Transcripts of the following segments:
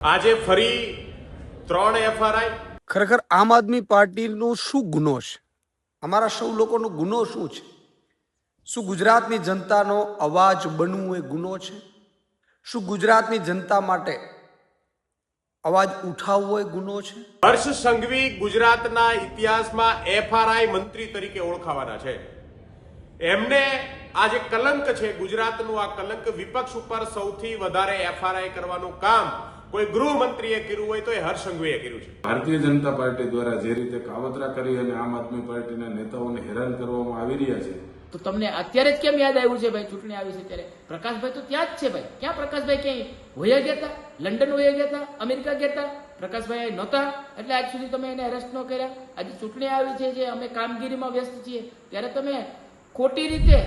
આજે ફરી 3 એફઆરઆઈ। ખરેખર આમ આદમી પાર્ટીનો શું ગુનો છે? અમારા સૌ લોકોનો ગુનો શું છે? શું ગુજરાતની જનતાનો અવાજ બનવું એ ગુનો છે? શું ગુજરાતની જનતા માટે અવાજ ઉઠાવવો એ ગુનો છે? હર્ષ સંઘવી ગુજરાતના ઇતિહાસમાં એફઆરઆઈ મંત્રી તરીકે ઓળખાવાના છે। એમને આ જે કલંક છે, ગુજરાતનું આ કલંક, વિપક્ષ ઉપર સૌથી વધારે એફઆરઆઈ કરવાનું કામ કોઈ ગૃહમંત્રીએ કર્યું હોય તો એ હર્ષ સંઘવીએ કર્યું છે। ભારતીય જનતા પાર્ટી દ્વારા જે રીતે કાવતરા કરી અને આમ આદમી પાર્ટીના નેતાઓને હેરાન કરવામાં આવી રહ્યા છે, તો તમને અત્યારે જ કેમ યાદ આવ્યું છે ભાઈ? ચૂંટણી આવી છે ત્યારે પ્રકાશભાઈ તો ત્યાં જ છે ભાઈ। ક્યાં પ્રકાશભાઈ? ક્યાંય હોયા ગયા હતા? લંડન હોયા ગયા હતા? અમેરિકા ગયા હતા? પ્રકાશભાઈ નહોતા, એટલે આજ સુધી તમે એને અરેસ્ટ ન કર્યા। આજે ચૂંટણી આવી છે, જે અમે કામગીરીમાં વ્યસ્ત છીએ, ત્યારે તમે ખોટી રીતે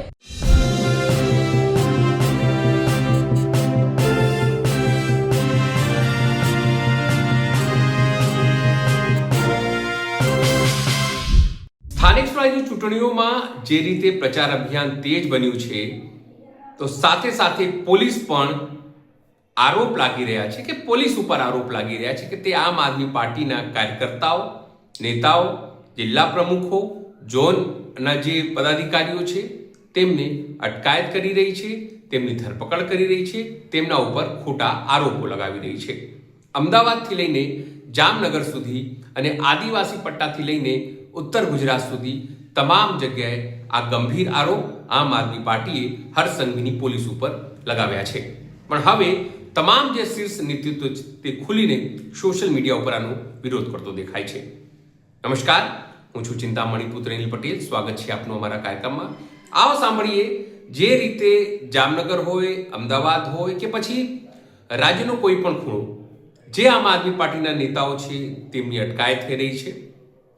સ્થાનિક સ્વરાજ્યની ચૂંટણીઓમાં જે રીતે પ્રચાર અભિયાન તેજ બન્યું છે, તો સાથે સાથે પોલીસ પણ આરોપ લાગી રહ્યા છે કે પોલીસ ઉપર આરોપ લાગી રહ્યા છે કે તે આમ આદમી પાર્ટીના કાર્યકર્તાઓ, નેતાઓ, જિલ્લા પ્રમુખો, ઝોનના જે પદાધિકારીઓ છે તેમને અટકાયત કરી રહી છે, તેમની ધરપકડ કરી રહી છે, તેમના ઉપર ખોટા આરોપો લગાવી રહી છે। અમદાવાદથી લઈને જામનગર સુધી અને આદિવાસી પટ્ટાથી લઈને ઉત્તર ગુજરાત સુધી તમામ જગ્યાએ આ ગંભીર આરોપ આમ આદમી પાર્ટીએ હર્ષ સંઘવીની પોલીસ ઉપર લગાવ્યા છે। પણ હવે તમામ જે શીર્ષ નેતૃત્વ છે તે ખુલીને સોશિયલ મીડિયા ઉપર આનો વિરોધ કરતો દેખાય છે। નમસ્કાર, હું છું ચિંતામણી પુત્ર અનિલ પટેલ। સ્વાગત છે આપનું અમારા કાર્યક્રમમાં। આવો સાંભળીએ જે રીતે જામનગર હોય, અમદાવાદ હોય કે પછી રાજ્યનો કોઈ પણ ખૂણો, જે આમ આદમી પાર્ટીના નેતાઓ છે તેમની અટકાયત થઈ રહી છે।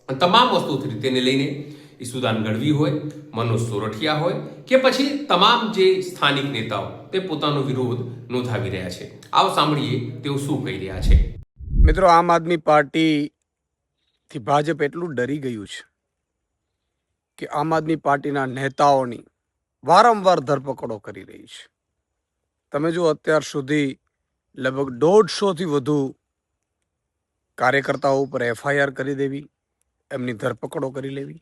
તમામ વસ્તુથી તેને લઈને ઈસુદાન ગઢવી હોય, મનોજ સોરઠિયા હોય કે પછી તમામ જે સ્થાનિક નેતાઓ તે પોતાનો વિરોધ નોંધાવી રહ્યા છે। આવો સાંભળીએ તેઓ શું કહી રહ્યા છે। મિત્રો, આમ આદમી પાર્ટીથી ભાજપ એટલું ડરી ગયું છે કે આમ આદમી પાર્ટીના નેતાઓની વારંવાર ધરપકડો કરી રહી છે। તમે જો અત્યાર સુધી લગભગ 150થી વધુ કાર્યકર્તાઓ ઉપર એફઆઈઆર કરી દેવી, એમની ધરપકડો કરી લેવી।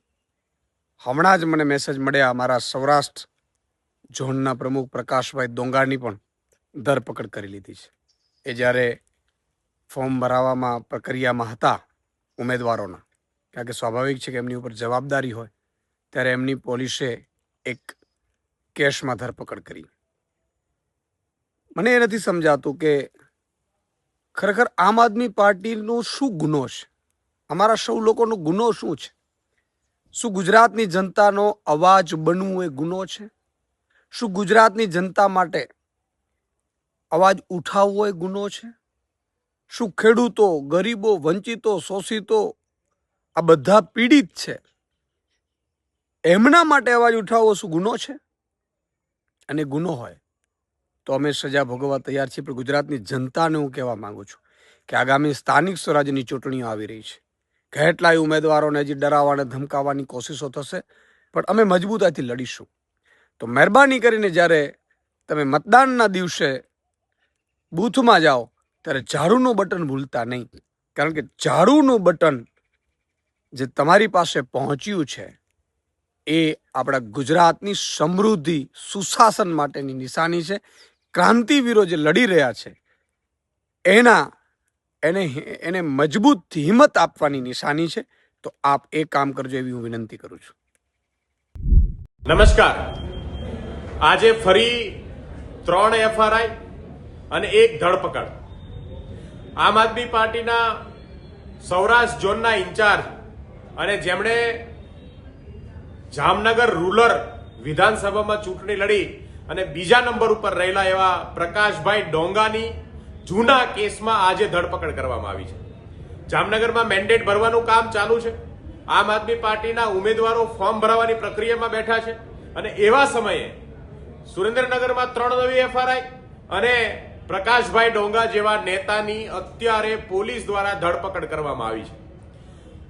હમણાં જ મને મેસેજ મળ્યા, અમારા સૌરાષ્ટ્ર ઝોનના પ્રમુખ પ્રકાશભાઈ ડોંગાની પણ ધરપકડ કરી લીધી છે। એ જ્યારે ફોર્મ ભરાવામાં પ્રક્રિયામાં હતા ઉમેદવારોના, કારણ કે સ્વાભાવિક છે કે એમની ઉપર જવાબદારી હોય, ત્યારે એમની પોલીસે એક કેસમાં ધરપકડ કરી। મને એ નથી સમજાતું કે ખરેખર આમ આદમી પાર્ટીનો શું ગુનો છે? અમારા સૌ લોકોનો ગુનો શું છે? શું ગુજરાતની જનતાનો અવાજ બનવું એ ગુનો છે? શું ગુજરાતની જનતા માટે અવાજ ઉઠાવવો એ ગુનો છે? શું ખેડૂતો, ગરીબો, વંચિતો, શોષિતો આ બધા પીડિત છે, એમના માટે અવાજ ઉઠાવવો શું ગુનો છે? અને ગુનો હોય તો અમે સજા ભોગવવા તૈયાર છીએ। પણ ગુજરાતની જનતાને હું કહેવા માંગુ છું કે આગામી સ્થાનિક સ્વરાજ્યની ચૂંટણીઓ આવી રહી છે। કેટલાય ઉમેદવારોને હજી ડરાવવા અને ધમકાવવાની કોશિશો થશે, પણ અમે મજબૂતાઈથી લડીશું। તો મહેરબાની કરીને જ્યારે તમે મતદાનના દિવસે બૂથમાં જાઓ ત્યારે ઝાડુનું બટન ભૂલતા નહીં, કારણ કે ઝાડુનું બટન જે તમારી પાસે પહોંચ્યું છે એ આપણા ગુજરાતની સમૃદ્ધિ, સુશાસન માટેની નિશાની છે। ક્રાંતિવીરો જે લડી રહ્યા છે એને મજબૂત હિંમત આપવાની નિશાની છે। તો આપ એ કામ કરજો એવી હું વિનંતી કરું છું। નમસ્કાર। આજે ફરી 3 એફઆરઆઈ અને 1 ધરપકડ। આમ આદમી પાર્ટીના સૌરાષ્ટ્ર ઝોનના ઇન્ચાર્જ અને જેમણે જામનગર રૂરલ વિધાનસભામાં ચૂંટણી લડી અને બીજા નંબર ઉપર રહેલા એવા પ્રકાશભાઈ ડોંગાની જૂના કેસમાં આજે ધરપકડ કરવામાં આવી છે। જામનગરમાં મેન્ડેટ ભરવાનું કામ ચાલુ છે। આમ આદમી પાર્ટીના ઉમેદવારો ફોર્મ ભરવાની પ્રક્રિયામાં બેઠા છે અને એવા સમયે સુરેન્દ્રનગરમાં 3 નવી એફઆરઆઈ અને પ્રકાશભાઈ ડોંગા જેવા નેતાની અત્યારે પોલીસ દ્વારા ધરપકડ કરવામાં આવી છે।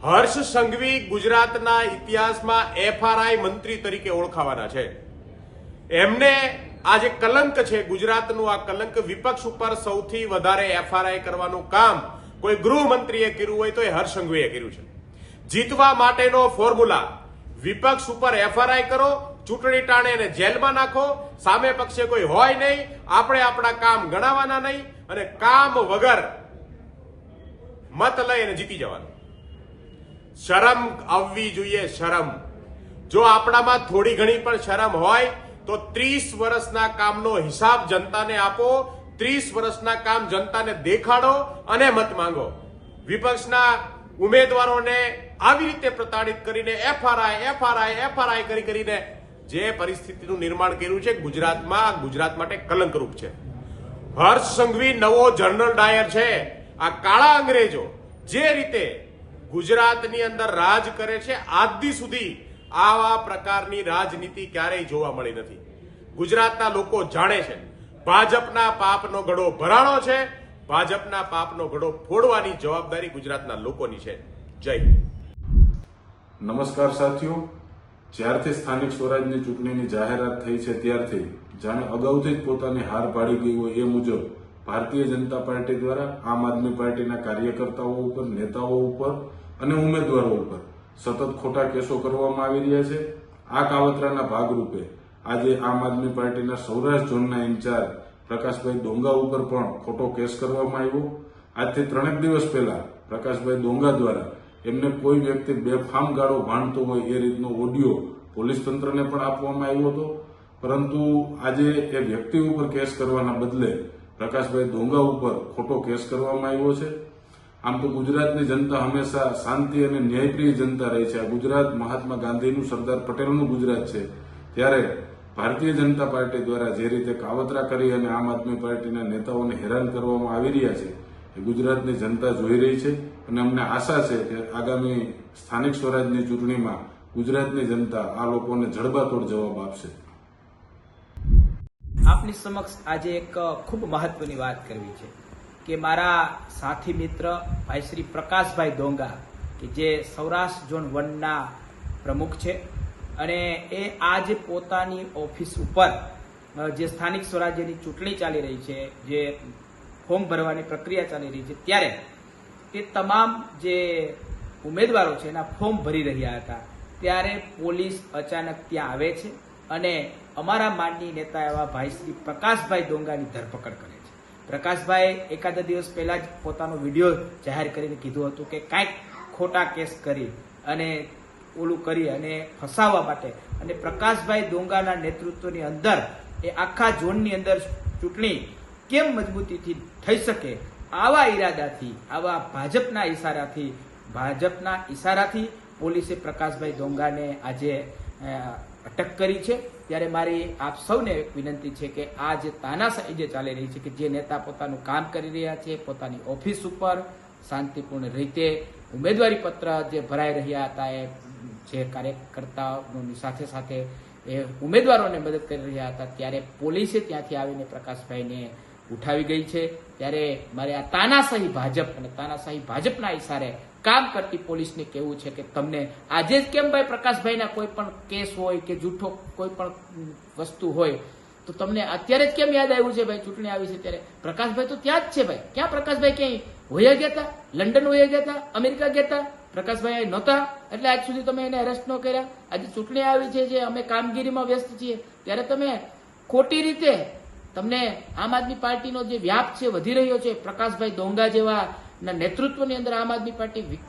હર્ષ સંઘવી ગુજરાતના ઇતિહાસમાં એફઆરઆઈ મંત્રી તરીકે ઓળખાવાના છે। એમને આ જે કલંક છે ગુજરાતનું, આ કલંક વિપક્ષ ઉપર સૌથી વધારે એફઆરઆઈ કરવાનું કામ કોઈ ગૃહમંત્રીએ કર્યું હોય તો એ હર્ષ સંઘવીએ કર્યું છે. જીતવા માટેનો ફોર્મ્યુલા, વિપક્ષ ઉપર એફઆરઆઈ કરો, ચૂંટણી ટાણે એને જેલમાં નાખો, સામે પક્ષે કોઈ હોય નહીં, આપણે આપણા કામ ગણાવવાના નહીં અને કામ વગર મત લઈ અને જીતી જવાનું. શરમ આવવી જોઈએ, શરમ. જો આપણામાં થોડી ઘણી પણ શરમ હોય તો 30 વર્ષના કામનો હિસાબ જનતાને આપો, 30 વર્ષના કામ જનતાને દેખાડો અને મત માંગો. વિપક્ષના ઉમેદવારોને આવી રીતે પ્રતાડિત કરીને એફઆરઆઈ કરીને જે પરિસ્થિતિનું નિર્માણ કર્યું છે ગુજરાતમાં, ગુજરાત માટે કલંકરૂપ છે. હર્ષ સંઘવી નવો જનરલ ડાયર છે. આ કાળા અંગ્રેજો જે રીતે ગુજરાતની અંદર રાજ કરે છે, આજ સુધી આવા પ્રકારની રાજનીતિ ક્યારેય જોવા મળી નથી. ગુજરાતના લોકો જાણે છે ભાજપના પાપનો ગળો ભરાણો છે, ભાજપના પાપનો ગળો ફોડવાની જવાબદારી ગુજરાતના લોકોની છે. જય હિન્દ. નમસ્કાર સાથીઓ, જ્યારથી સ્થાનિક સ્વરાજની ચૂંટણીની જાહેરાત થઈ છે ત્યારથી જાણે અગાઉથી જ પોતાની હાર પાડી ગઈ હોય એ મુજબ ભારતીય જનતા પાર્ટી દ્વારા આમ આદમી પાર્ટીના કાર્યકર્તાઓ ઉપર, નેતાઓ ઉપર અને ઉમેદવારો ઉપર સતત ખોટા કેસો કરવામાં આવી રહ્યા છે. આ કાવતરાના ભાગરૂપે આજે આમ આદમી પાર્ટીના સૌરાષ્ટ્ર ઝોનના ઇન્ચાર્જ પ્રકાશભાઈ ડોંગા ઉપર પણ ખોટો કેસ કરવામાં આવ્યો. આજથી 3 દિવસ પહેલા પ્રકાશભાઈ ડોંગા દ્વારા એમને કોઈ વ્યક્તિ બેફામ ગાળો ભાંડતો હોય એ રીતનો ઓડિયો પોલીસ તંત્રને પણ આપવામાં આવ્યો હતો. પરંતુ આજે એ વ્યક્તિ ઉપર કેસ કરવાના બદલે પ્રકાશભાઈ ડોંગા ઉપર ખોટો કેસ કરવામાં આવ્યો છે. આમ તો ગુજરાતની જનતા હંમેશા શાંતિ અને ન્યાયપ્રિય જનતા રહી છે. આ ગુજરાત મહાત્મા ગાંધીનું, સરદાર પટેલનું ગુજરાત છે. ત્યારે ભારતીય જનતા પાર્ટી દ્વારા જે રીતે કાવતરા કરી અને આમ આદમી પાર્ટીના નેતાઓને હેરાન કરવામાં આવી રહ્યા છે એ ગુજરાતની જનતા જોઈ રહી છે અને અમને આશા છે કે આગામી સ્થાનિક સ્વરાજની ચૂંટણીમાં ગુજરાતની જનતા આ લોકોને જડબાતોડ જવાબ આપશે. આપની સમક્ષ આજે એક ખૂબ મહત્વની વાત કરવી છે કે મારા સાથી મિત્ર ભાઈ શ્રી પ્રકાશભાઈ ડોંગા કે જે સૌરાષ્ટ્ર ઝોન 1ના પ્રમુખ છે અને એ આજે પોતાની ઓફિસ ઉપર જે સ્થાનિક સ્વરાજ્યની ચૂંટણી ચાલી રહી છે, જે ફોર્મ ભરવાની પ્રક્રિયા ચાલી રહી છે, ત્યારે તે તમામ જે ઉમેદવારો છે એના ફોર્મ ભરી રહ્યા હતા ત્યારે પોલીસ અચાનક ત્યાં આવે છે અને અમારા માનનીય નેતા એવા ભાઈ શ્રી પ્રકાશભાઈ ડોંગાની ધરપકડ કરે છે. પ્રકાશભાઈ એકાદ દિવસ પહેલા જ પોતાનો વિડીયો જાહેર કરીને કીધું હતું કે કાંઈક ખોટા કેસ કરી અને ઓલું કરી અને ફસાવવા માટે અને પ્રકાશભાઈ ડોંગાના નેતૃત્વની અંદર એ આખા ઝોનની અંદર ચૂંટણી કેમ મજબૂતીથી થઈ શકે આવા ઈરાદાથી, આવા ભાજપના ઈશારાથી પોલીસે પ્રકાશભાઈ ડોંગાને આજે અટક કરી છે. ત્યારે મારી આપ સૌને વિનંતી છે કે આ જે તાનાશાહી જે ચાલી રહી છે કે જે નેતા પોતાનું કામ કરી રહ્યા છે, પોતાની ઓફિસ ઉપર શાંતિપૂર્ણ રીતે ઉમેદવારી પત્ર જે ભરાઈ રહ્યા હતા એ જે કાર્યકર્તાઓની સાથે સાથે એ ઉમેદવારોને મદદ કરી રહ્યા હતા, ત્યારે પોલીસે ત્યાંથી આવીને પ્રકાશભાઈને ઉઠાવી ગઈ છે. ત્યારે મારે આ તાનાશાહી ભાજપ અને તાનાશાહી ભાજપના ઈશારે કામ કરતી પોલીસને કહેવું છે કે તમને આજે જ કેમ ભાઈ પ્રકાશભાઈના કોઈ પણ કેસ હોય કે જૂઠો કોઈ પણ વસ્તુ હોય તો તમને અત્યારે જ કેમ યાદ આવ્યું છે ભાઈ ચૂંટણી આવી છે ત્યારે? પ્રકાશભાઈ તો ત્યાં જ છે ભાઈ. ક્યાં પ્રકાશભાઈ ક્યાંય હોયા ગયા હતા? લંડન હોયા ગયા હતા? અમેરિકા ગયા હતા? પ્રકાશભાઈ અહીં નહોતા એટલે આજ સુધી તમે એને અરેસ્ટ ન કર્યા. આજે ચૂંટણી આવી છે જે અમે કામગીરીમાં વ્યસ્ત છીએ ત્યારે તમે ખોટી રીતે તમને આમ આદમી પાર્ટીનો જે વ્યાપ છે વધી રહ્યો છે, પ્રકાશભાઈ ડોંગા જેવા ના નેતૃત્વની અંદર આમ આદમી પાર્ટી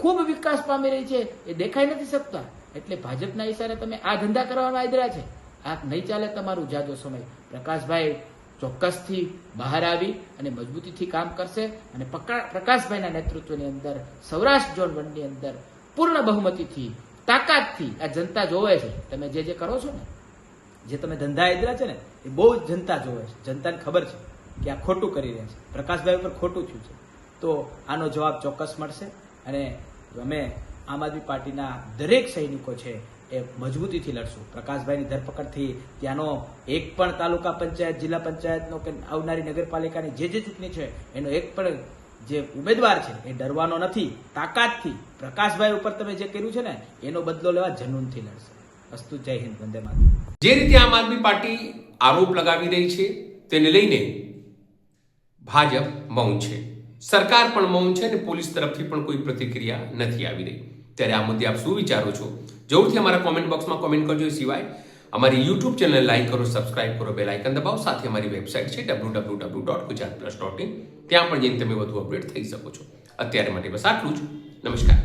ખૂબ વિકાસ પામી રહી છે એ દેખાઈ નથી શકતા. એટલે ભાજપના ઈશારે તમે આ ધંધા કરવાના આદરા છે. આ નહીં ચાલે તમારું જાજો સમય. પ્રકાશભાઈ ચોક્કસથી બહાર આવી અને મજબૂતીથી કામ કરશે અને પ્રકાશભાઈના નેતૃત્વની અંદર સૌરાષ્ટ્ર ઝોન 1ની અંદર પૂર્ણ બહુમતીથી, તાકાતથી આ જનતા જોવે છે. તમે જે કરો છો ને, જે તમે ધંધા આદરા છે ને, એ બહુ જ જનતા જોવે છે. જનતાને ખબર છે કે આ ખોટું કરી રહ્યા છે, પ્રકાશભાઈ ઉપર ખોટું થયું છે. તો આનો જવાબ ચોક્કસ મળશે અને અમે આમ આદમી પાર્ટીના દરેક સૈનિકો છે એ મજબૂતીથી લડશું. પ્રકાશભાઈની ધરપકડથી ત્યાંનો એક પણ તાલુકા પંચાયત, જિલ્લા પંચાયતનો કે આવનારી નગરપાલિકાની જે ચૂંટણી છે એનો એક પણ જે ઉમેદવાર છે એ ડરવાનો નથી. તાકાતથી પ્રકાશભાઈ ઉપર તમે જે કર્યું છે ને એનો બદલો લેવા જનૂનથી લડશે. અસ્તુ, જય હિન્દ, વંદે માતરમ. જે રીતે આમ આદમી પાર્ટી આરોપ લગાવી રહી છે તેને લઈને ભાજપ મૌન છે, સરકાર પણ મૌન છે અને પોલીસ તરફથી પણ કોઈ પ્રતિક્રિયા નથી આવી રહી. ત્યારે આ મુદ્દે આપ શું વિચારો છો? જરૂરથી અમારા કોમેન્ટ બોક્સમાં કોમેન્ટ કરજો. એ સિવાય અમારી યુટ્યુબ ચેનલ લાઈક કરો, સબસ્ક્રાઇબ કરો, બેલ આઇકન દબાવો. સાથે અમારી વેબસાઇટ છે www.gujaratplus.in, ત્યાં પણ જઈને તમે વધુ અપડેટ થઈ શકો છો. અત્યારે માટે બસ આટલું જ. નમસ્કાર.